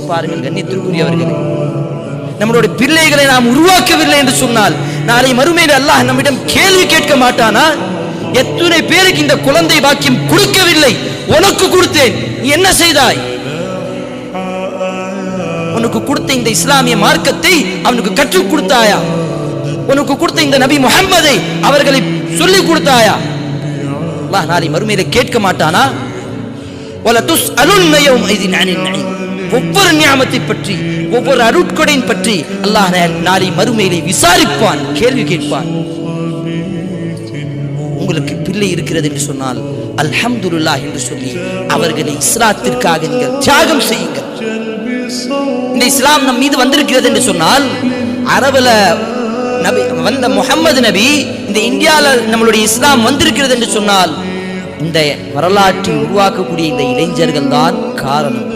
பாருங்கள் கண்ணியத்திற்குரியவர்களே, நம்மளுடைய பிள்ளைகளை நாம் உருவாக்கவில்லை என்று சொன்னால் நாளை மறுமையில் அல்லாஹ் நம்மிடம் கேள்வி கேட்க மாட்டானா? எத்தனை பேருக்கு இந்த குழந்தை பாக்கியம் கொடுக்கவில்லை, உனக்கு கொடுத்தேன், நீ என்ன செய்தாய்? உனக்கு கொடுத்த இந்த இஸ்லாமிய மார்க்கத்தை அவனுக்கு கற்றுக் கொடுத்தாயா? உனக்கு கொடுத்த இந்த நபி முஹம்மதை அவர்களை சொல்லிக் கொடுத்தாயா? அல்லாஹ் நாளை மறுமையிலே கேட்க மாட்டானா? வல துஸ்அலுன்ன யௌமைதின் அனின் நஈம். ஒவ்வொரு நியாமத்தை பற்றி, ஒவ்வொரு அருட்கொடையின் பற்றி அல்லாஹ் நாளை மறுமையிலே விசாரிப்பான், கேள்வி கேட்பான். உங்களுக்கு பிள்ளை இருக்கிறது என்று சொன்னால் அல்ஹம்துலில்லாஹ் என்று சொல்லி அவர்களை இஸ்லாத்திற்காக நீங்கள் தியாகம் செய்யுங்கள். இந்த இஸ்லாம் நம் மீது வந்திருக்கிறது என்று சொன்னால், அரபுல நபி வந்த முஹம்மது நபி இந்த இந்தியாவில் நம்மளுடைய இஸ்லாம் வந்திருக்கிறது என்று சொன்னால் இந்த வரலாற்றை உருவாக்கக்கூடிய இந்த இளைஞர்கள் தான் காரணம்.